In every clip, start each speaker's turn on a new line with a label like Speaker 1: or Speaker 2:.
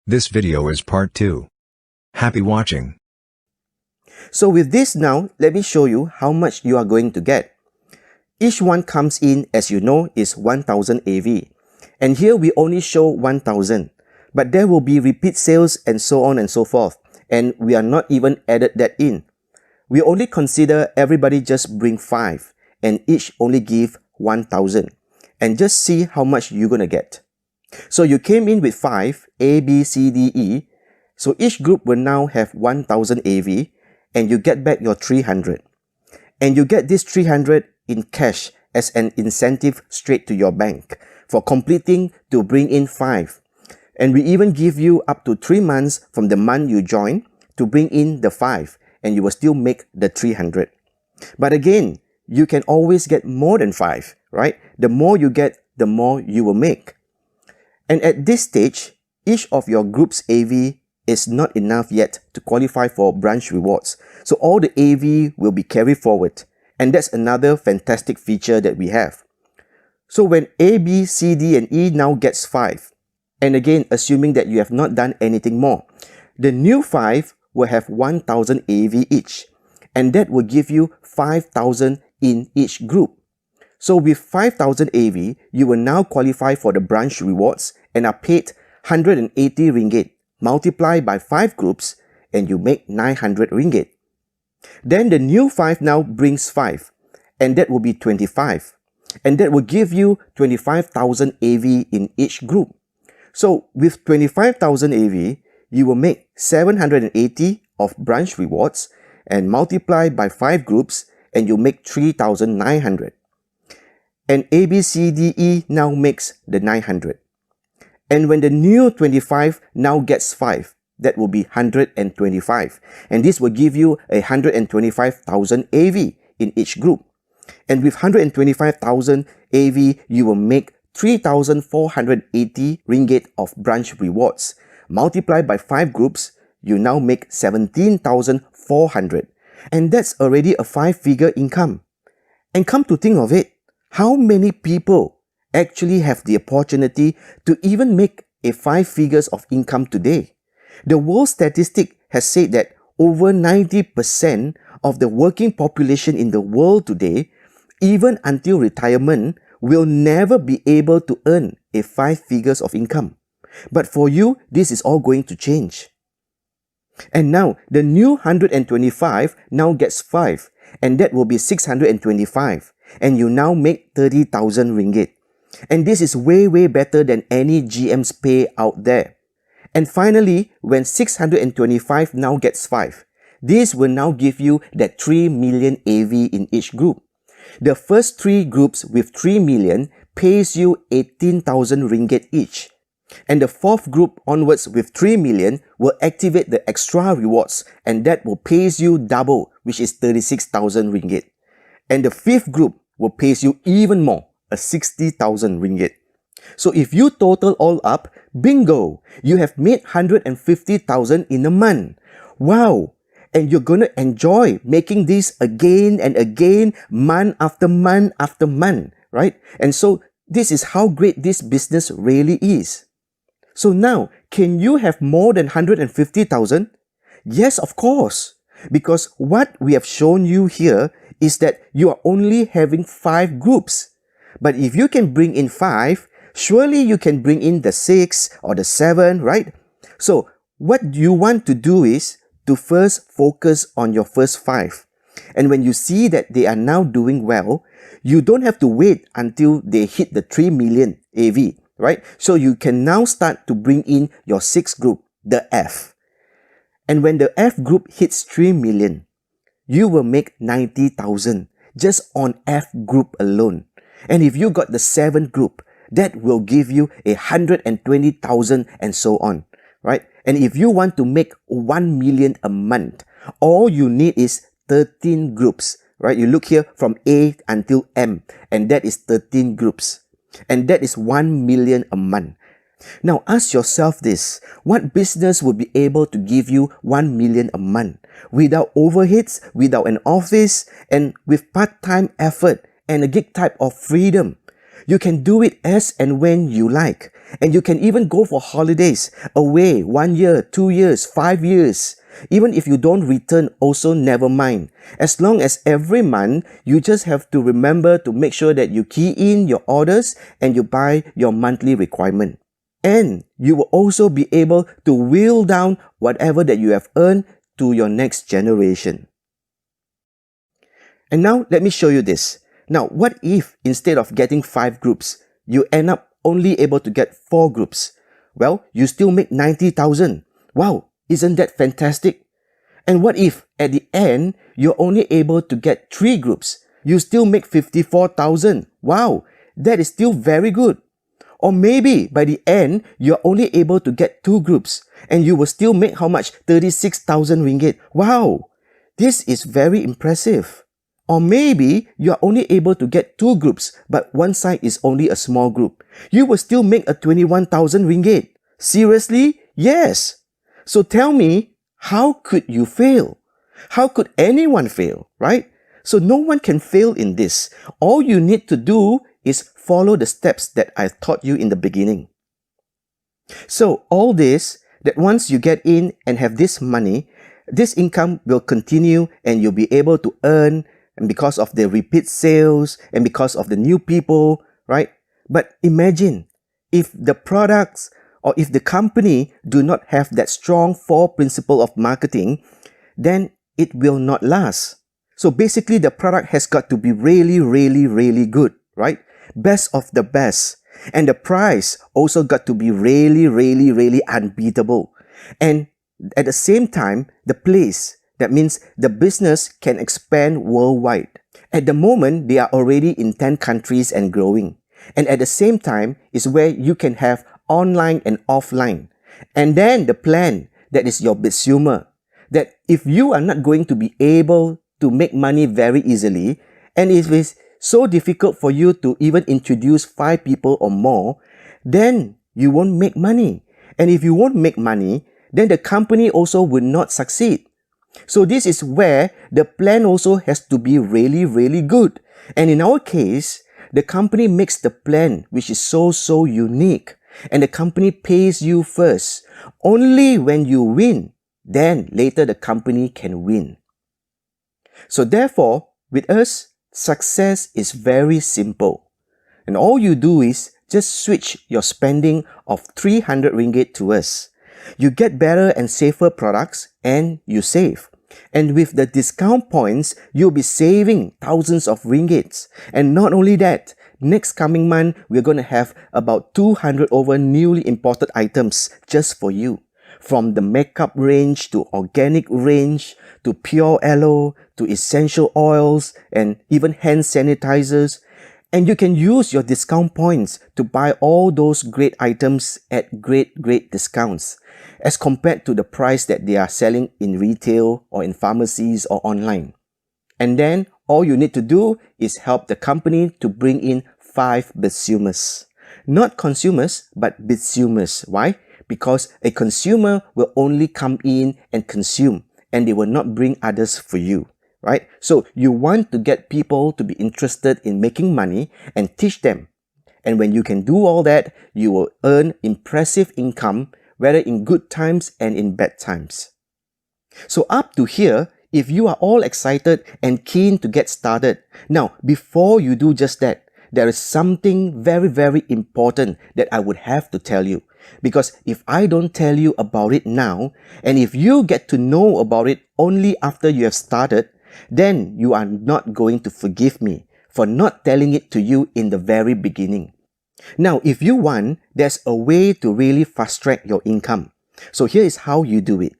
Speaker 1: This video is part 2. Happy watching.
Speaker 2: So with this now, let me show you how much you are going to get. Each one comes in, as you know, is 1000 AV. And here we only show 1000. But there will be repeat sales and so on and so forth. And we are not even added that in. We only consider everybody just bring 5. And each only give 1000. And just see how much you're going to get. So you came in with 5, A, B, C, D, E. So each group will now have 1000 AV. And you get back your 300. And you get this 300 in cash as an incentive straight to your bank for completing to bring in 5. And we even give you up to 3 months from the month you join to bring in the 5, and you will still make the 300. But again, you can always get more than 5, right? The more you get, the more you will make. And at this stage, each of your group's AV is not enough yet to qualify for branch rewards. So all the AV will be carried forward. And that's another fantastic feature that we have. So when A, B, C, D, and E now gets 5, and again, assuming that you have not done anything more, the new 5 will have 1000 AV each. And that will give you 5000 in each group. So with 5000 AV, you will now qualify for the branch rewards and are paid 180 ringgit. Multiply by 5 groups and you make 900 ringgit. Then the new 5 now brings 5, and that will be 25. And that will give you 25,000 AV in each group. So with 25,000 AV, you will make 780 of branch rewards and multiply by 5 groups and you make 3,900. And ABCDE now makes the 900. And when the new 25 now gets 5, that will be 125. And this will give you 125,000 AV in each group. And with 125,000 AV, you will make 3,480 ringgit of branch rewards. Multiply by 5 groups, you now make 17,400. And that's already a 5-figure income. And come to think of it, how many people actually have the opportunity to even make a 5 figures of income today? The world statistic has said that over 90% of the working population in the world today, even until retirement, will never be able to earn a 5 figures of income. But for you, this is all going to change. And now, the new 125 now gets 5, and that will be 625. And you now make 30,000 ringgit. And this is way better than any GM's pay out there. And finally, when 625 now gets 5, this will now give you that 3 million AV in each group. The first 3 groups with 3 million pays you 18,000 ringgit each. And the 4th group onwards with 3 million will activate the extra rewards, and that will pays you double, which is 36,000 ringgit. And the 5th group will pays you even more, 60,000 ringgit. So if you total all up, bingo, you have made 150,000 in a month. Wow! And you're going to enjoy making this again and again, month after month after month, right? And so this is how great this business really is. So now, can you have more than 150,000? Yes, of course. Because what we have shown you here is that you are only having 5 groups. But if you can bring in 5, surely you can bring in the 6 or the 7, right? So what you want to do is to first focus on your first 5. And when you see that they are now doing well, you don't have to wait until they hit the 3 million AV, right? So you can now start to bring in your 6th group, the F. And when the F group hits 3 million, you will make 90,000 just on F group alone. And if you got the 7th group, that will give you 120,000 and so on, right? And if you want to make 1 million a month, all you need is 13 groups, right? You look here from A until M, and that is 13 groups. And that is 1 million a month. Now ask yourself this, what business would be able to give you 1 million a month without overheads, without an office, and with part-time effort and a gig type of freedom? You can do it as and when you like. And you can even go for holidays away 1 year, 2 years, 5 years. Even if you don't return, also never mind. As long as every month, you just have to remember to make sure that you key in your orders and you buy your monthly requirement. And you will also be able to will down whatever that you have earned to your next generation. And now let me show you this. Now, what if instead of getting 5 groups, you end up only able to get 4 groups? Well, you still make 90,000. Wow, isn't that fantastic? And what if at the end, you're only able to get 3 groups? You still make 54,000. Wow, that is still very good. Or maybe by the end, you're only able to get 2 groups and you will still make how much? 36,000 ringgit. Wow, this is very impressive. Or maybe you're only able to get 2 groups, but one side is only a small group. You will still make a 21,000 ringgit. Seriously? Yes. So tell me, how could you fail? How could anyone fail, right? So no one can fail in this. All you need to do is follow the steps that I taught you in the beginning. So all this, that once you get in and have this money, this income will continue and you'll be able to earn, and because of the repeat sales and because of the new people, right? But imagine if the products or if the company do not have that strong 4 principle of marketing, then it will not last. So basically the product has got to be really, really, really good, right? Best of the best. And the price also got to be really, really, really unbeatable. And at the same time, the place, that means the business can expand worldwide. At the moment, they are already in 10 countries and growing. And at the same time is where you can have online and offline. And then the plan, that is your consumer, that if you are not going to be able to make money very easily, and if it's so difficult for you to even introduce 5 people or more, then you won't make money. And if you won't make money, then the company also will not succeed. So this is where the plan also has to be really, really good. And in our case, the company makes the plan which is so unique. And the company pays you first. Only when you win, then later the company can win. So therefore, with us, success is very simple. And all you do is just switch your spending of 300 ringgit to us. You get better and safer products and you save. And with the discount points, you'll be saving thousands of ringgits. And not only that, next coming month, we're going to have about 200 over newly imported items just for you. From the makeup range to organic range to pure aloe to essential oils and even hand sanitizers. And you can use your discount points to buy all those great items at great discounts as compared to the price that they are selling in retail or in pharmacies or online. And then all you need to do is help the company to bring in 5 consumers. Not consumers, but consumers. Why? Because a consumer will only come in and consume and they will not bring others for you. Right? So you want to get people to be interested in making money and teach them. And when you can do all that, you will earn impressive income, whether in good times and in bad times. So up to here, if you are all excited and keen to get started, now before you do just that, there is something very important that I would have to tell you. Because if I don't tell you about it now, and if you get to know about it only after you have started, then you are not going to forgive me for not telling it to you in the very beginning. Now, if you want, there's a way to really fast-track your income. So here is how you do it.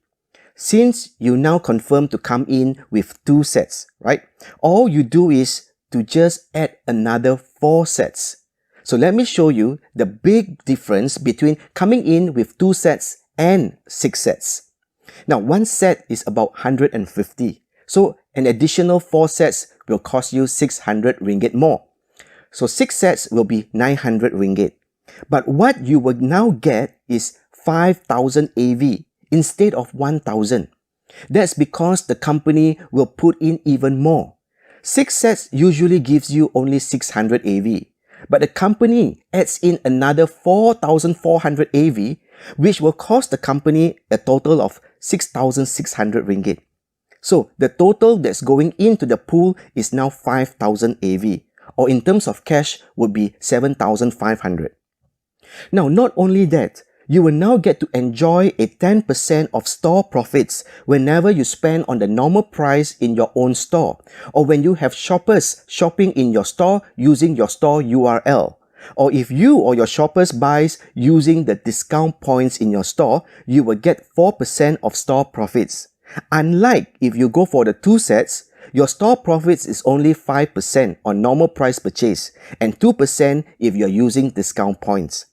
Speaker 2: Since you now confirm to come in with 2 sets, right? All you do is to just add another 4 sets. So let me show you the big difference between coming in with 2 sets and 6 sets. Now, 1 set is about 150. So an additional 4 sets will cost you 600 ringgit more. So 6 sets will be 900 ringgit. But what you will now get is 5,000 AV instead of 1,000. That's because the company will put in even more. 6 sets usually gives you only 600 AV. but the company adds in another 4,400 AV, which will cost the company a total of 6,600 ringgit. So the total that's going into the pool is now 5,000 AV, or in terms of cash would be 7,500. Now, not only that, you will now get to enjoy a 10% of store profits whenever you spend on the normal price in your own store, or when you have shoppers shopping in your store using your store URL. Or if you or your shoppers buys using the discount points in your store, you will get 4% of store profits. Unlike if you go for the 2 sets, your store profits is only 5% on normal price purchase and 2% if you're using discount points.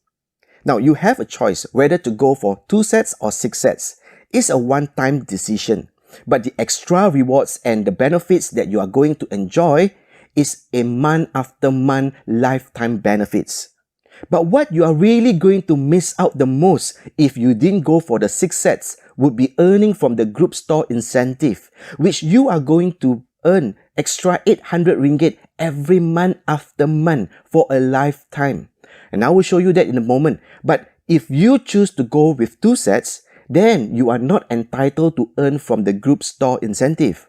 Speaker 2: Now, you have a choice whether to go for 2 sets or 6 sets. It's a one-time decision, but the extra rewards and the benefits that you are going to enjoy is a month after month lifetime benefits. But what you are really going to miss out the most if you didn't go for the 6 sets would be earning from the group store incentive, which you are going to earn extra 800 ringgit every month after month for a lifetime. And I will show you that in a moment. But if you choose to go with 2 sets, then you are not entitled to earn from the group store incentive.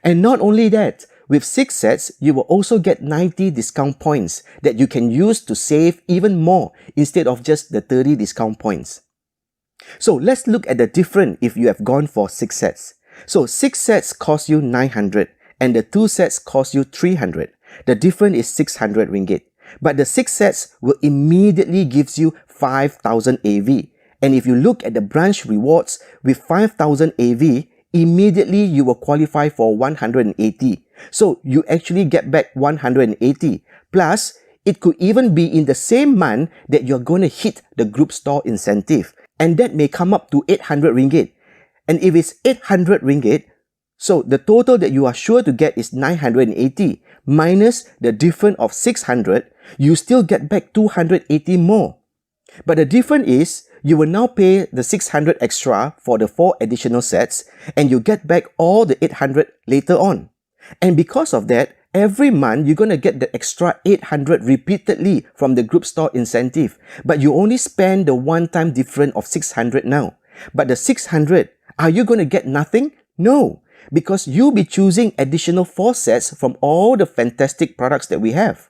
Speaker 2: And not only that, with 6 sets, you will also get 90 discount points that you can use to save even more instead of just the 30 discount points. So let's look at the difference if you have gone for 6 sets. So 6 sets cost you 900 and the 2 sets cost you 300. The difference is 600 ringgit. But the 6 sets will immediately gives you 5,000 AV. And if you look at the branch rewards with 5,000 AV, immediately you will qualify for 180. So you actually get back 180. Plus, it could even be in the same month that you're going to hit the group store incentive. And that may come up to 800 ringgit. And if it's 800 ringgit, so the total that you are sure to get is 980 minus the difference of 600, you still get back 280 more. But the difference is, you will now pay the 600 extra for the 4 additional sets and you get back all the 800 later on. And because of that, every month you're going to get the extra 800 repeatedly from the group store incentive. But you only spend the one-time difference of 600 now. But the 600, are you going to get nothing? No, because you'll be choosing additional 4 sets from all the fantastic products that we have.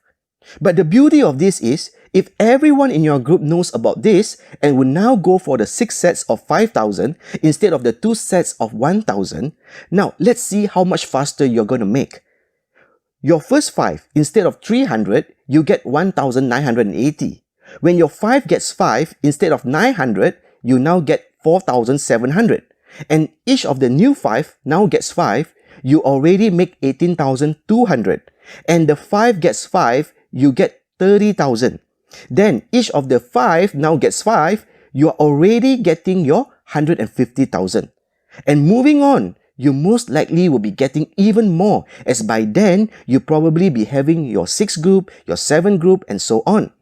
Speaker 2: But the beauty of this is, if everyone in your group knows about this and will now go for the 6 sets of 5,000 instead of the 2 sets of 1,000, now let's see how much faster you're going to make. Your first 5, instead of 300, you get 1,980. When your 5 gets 5, instead of 900, you now get 4,700. And each of the new 5 now gets 5, you already make 18,200. And the 5 gets 5, you get 30,000. Then each of the 5 now gets 5, you are already getting your 150,000. And moving on, you most likely will be getting even more, as by then, you probably be having your 6 group, your 7 group, and so on.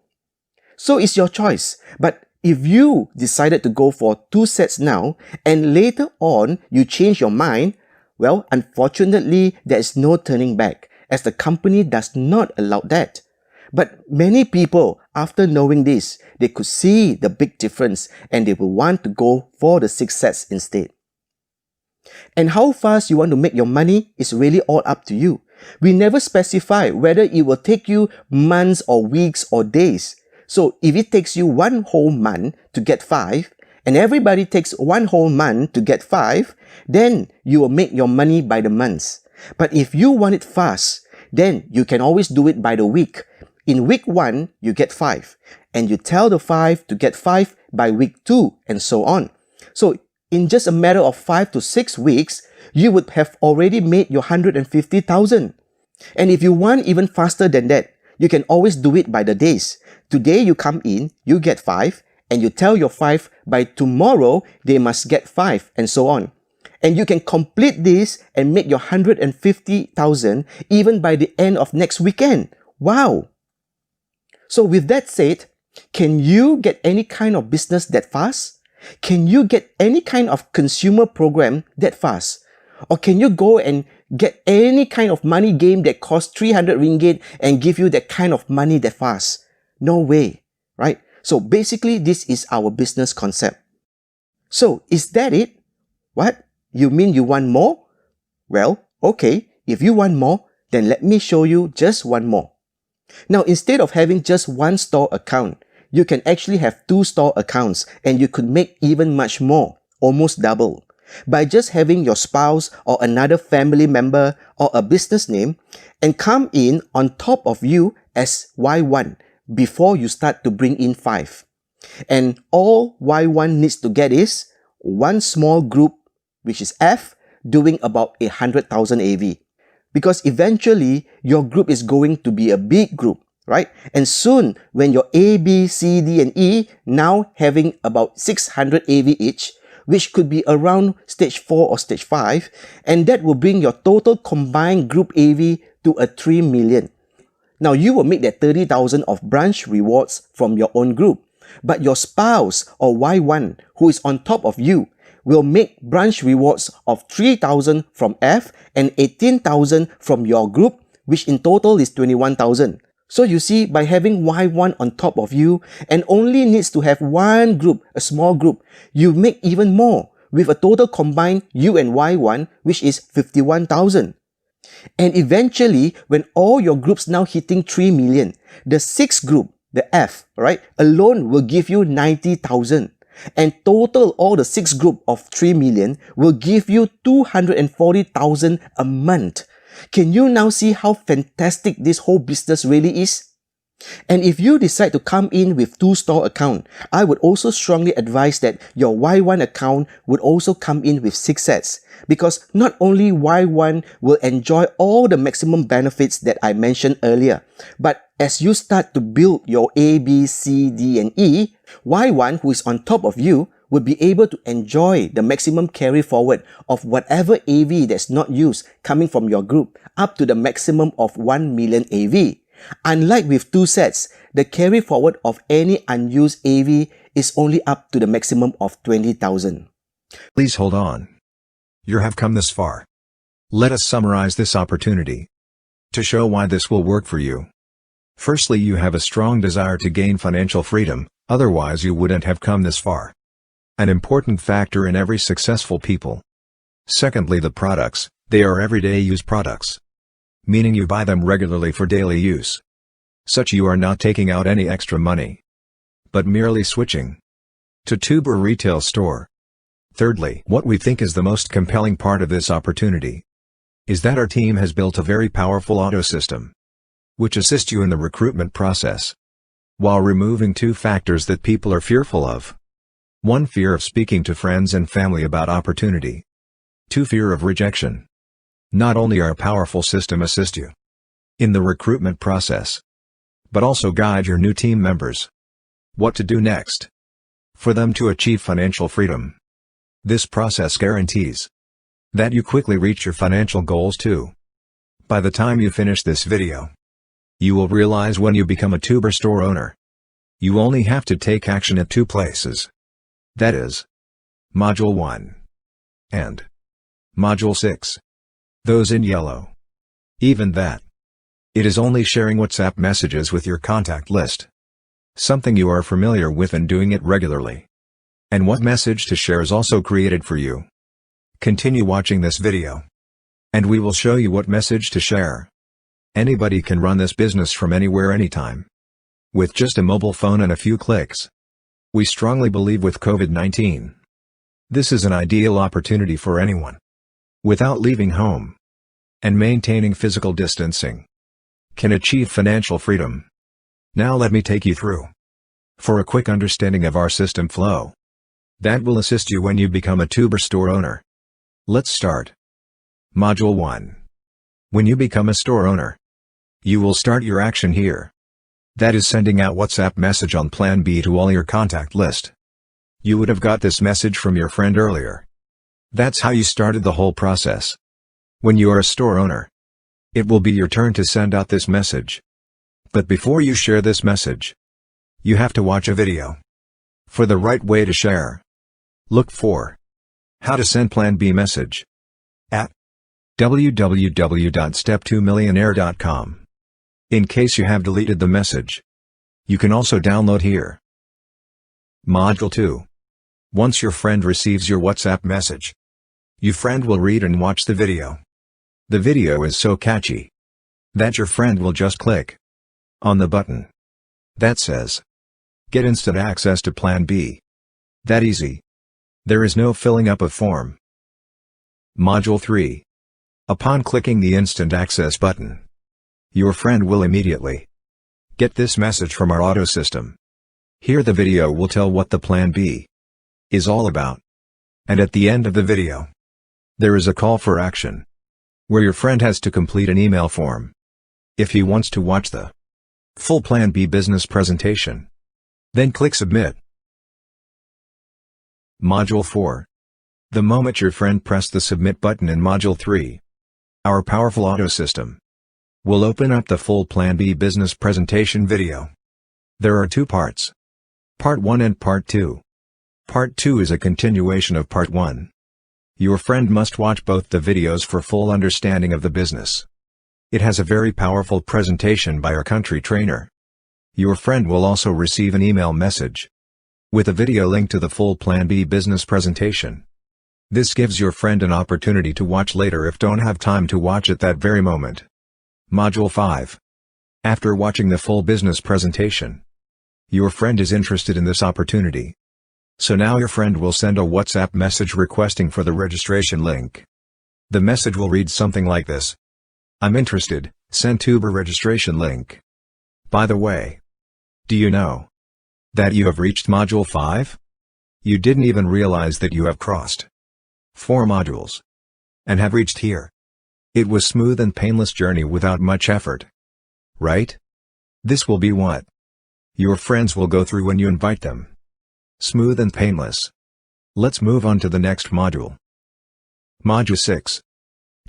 Speaker 2: So it's your choice. But if you decided to go for 2 sets now, and later on, you change your mind, well, unfortunately, there is no turning back, as the company does not allow that. But many people, after knowing this, they could see the big difference and they will want to go for the 6 sets instead. And how fast you want to make your money is really all up to you. We never specify whether it will take you months or weeks or days. So if it takes you 1 whole month to get 5, and everybody takes 1 whole month to get 5, then you will make your money by the months. But if you want it fast, then you can always do it by the week. In week 1, you get 5, and you tell the 5 to get 5 by week 2, and so on. So in just a matter of 5 to 6 weeks, you would have already made your 150,000. And if you want even faster than that, you can always do it by the days. Today you come in, you get 5, and you tell your 5 by tomorrow they must get 5, and so on. And you can complete this and make your 150,000 even by the end of next weekend. Wow! So with that said, can you get any kind of business that fast? Can you get any kind of consumer program that fast? Or can you go and get any kind of money game that costs 300 ringgit and give you that kind of money that fast? No way, right? So basically, this is our business concept. So is that it? What? You mean you want more? Well, okay, if you want more, then let me show you just one more. Now, instead of having just one store account, you can actually have two store accounts and you could make even much more, almost double. By just having your spouse or another family member or a business name and come in on top of you as Y1 before you start to bring in 5. And all Y1 needs to get is one small group, which is F, doing about 100,000 AV. Because eventually, your group is going to be a big group, right? And soon, when your A, B, C, D, and E now having about 600 AV each, which could be around stage 4 or stage 5, and that will bring your total combined group AV to a 3 million. Now, you will make that 30,000 of branch rewards from your own group, but your spouse or Y1 who is on top of you will make branch rewards of 3,000 from F and 18,000 from your group, which in total is 21,000. So you see, by having Y1 on top of you and only needs to have one group, a small group, you make even more with a total combined you and Y1, which is 51,000. And eventually, when all your groups now hitting 3 million, the sixth group, the F, right, alone will give you 90,000. And total all the 6 group of 3 million will give you 240,000 a month. Can you now see how fantastic this whole business really is? And if you decide to come in with 2 store account, I would also strongly advise that your Y1 account would also come in with 6 sets. Because not only Y1 will enjoy all the maximum benefits that I mentioned earlier, but as you start to build your A, B, C, D, and E, Y1 who is on top of you will be able to enjoy the maximum carry forward of whatever AV that's not used coming from your group up to the maximum of 1 million AV. Unlike with 2 sets, the carry forward of any unused AV is only up to the maximum of 20,000.
Speaker 1: Please hold on. You have come this far. Let us summarize this opportunity to show why this will work for you. Firstly, you have a strong desire to gain financial freedom, otherwise you wouldn't have come this far. An important factor in every successful people. Secondly, the products, they are everyday use products. Meaning you buy them regularly for daily use. Such you are not taking out any extra money, but merely switching to tube or retail store. Thirdly, what we think is the most compelling part of this opportunity is that our team has built a very powerful auto system, which assists you in the recruitment process, while removing 2 factors that people are fearful of. 1. Fear of speaking to friends and family about opportunity. 2. Fear of rejection. Not only our powerful system assist you in the recruitment process, but also guide your new team members what to do next for them to achieve financial freedom. This process guarantees that you quickly reach your financial goals too. By the time you finish this video, you will realize when you become a tuber store owner, you only have to take action at 2 places. That is, Module 1 and Module 6. Those in yellow. Even that. It is only sharing WhatsApp messages with your contact list. Something you are familiar with and doing it regularly. And what message to share is also created for you. Continue watching this video, and we will show you what message to share. Anybody can run this business from anywhere anytime, with just a mobile phone and a few clicks. We strongly believe with COVID-19, this is an ideal opportunity for anyone, without leaving home and maintaining physical distancing, can achieve financial freedom. Now let me take you through for a quick understanding of our system flow that will assist you when you become a tuber store owner. Let's start. Module 1. When you become a store owner, you will start your action here. That is sending out WhatsApp message on Plan B to all your contact list. You would have got this message from your friend earlier. That's how you started the whole process. When you are a store owner, it will be your turn to send out this message. But before you share this message, you have to watch a video for the right way to share. Look for how to send Plan B message at www.step2millionaire.com. In case you have deleted the message, You can also download here. Module 2. Once your friend receives your WhatsApp message, your friend will read and watch the video. The video is so catchy that your friend will just click on the button that says, "Get instant access to Plan B." That easy. There is no filling up a form. Module 3. Upon clicking the instant access button, your friend will immediately get this message from our auto system. Here the video will tell what the Plan B is all about. And at the end of the video, there is a call for action, where your friend has to complete an email form if he wants to watch the full Plan B business presentation. Then click Submit. Module 4. The moment your friend pressed the Submit button in Module 3, our powerful auto system will open up the full Plan B business presentation video. There are two parts, Part 1 and Part 2. Part 2 is a continuation of Part 1. Your friend must watch both the videos for full understanding of the business. It has a very powerful presentation by our country trainer. Your friend will also receive an email message with a video link to the full Plan B business presentation. This gives your friend an opportunity to watch later if don't have time to watch at that very moment. Module 5. After watching the full business presentation, your friend is interested in this opportunity. So now your friend will send a WhatsApp message requesting for the registration link. The message will read something like this: "I'm interested, send Tuber registration link." By the way, do you know that you have reached Module 5? You didn't even realize that you have crossed 4 modules and have reached here. It was smooth and painless journey without much effort. Right? This will be what your friends will go through when you invite them. Smooth and painless. Let's move on to the next module. Module 6.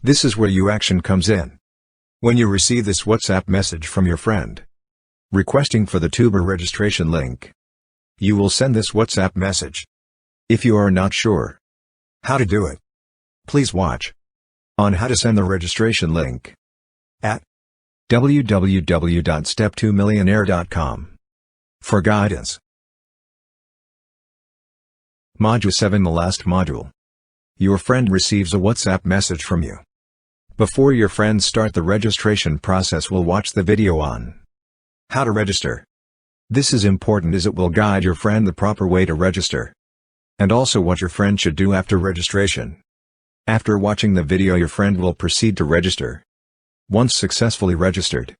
Speaker 1: This is where your action comes in. When you receive this WhatsApp message from your friend requesting for the Tuber registration link, you will send this WhatsApp message. If you are not sure how to do it, please watch on how to send the registration link at www.step2millionaire.com for guidance. Module 7, the last module. Your friend receives a WhatsApp message from you. Before your friends start the registration process, will watch the video on how to register. This is important as it will guide your friend the proper way to register, and also what your friend should do after registration. After watching the video, your friend will proceed to register. Once successfully registered,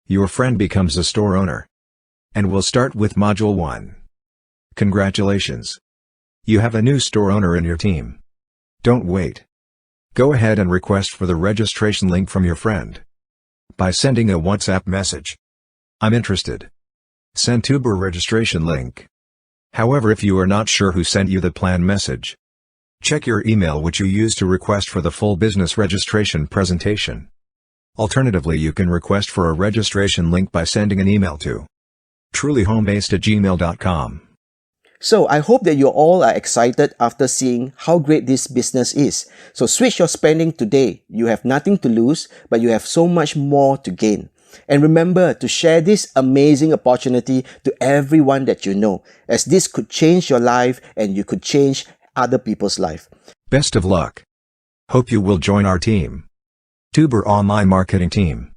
Speaker 1: your friend becomes a store owner and will start with Module 1. Congratulations! You have a new store owner in your team. Don't wait. Go ahead and request for the registration link from your friend by sending a WhatsApp message. "I'm interested. Send Tuber registration link." However, if you are not sure who sent you the plan message, check your email which you used to request for the full business registration presentation. Alternatively, you can request for a registration link by sending an email to trulyhomebased@gmail.com.
Speaker 2: So I hope that you all are excited after seeing how great this business is. So switch your spending today. You have nothing to lose, but you have so much more to gain. And remember to share this amazing opportunity to everyone that you know, as this could change your life and you could change other people's life.
Speaker 1: Best of luck. Hope you will join our team, Tuber Online Marketing Team.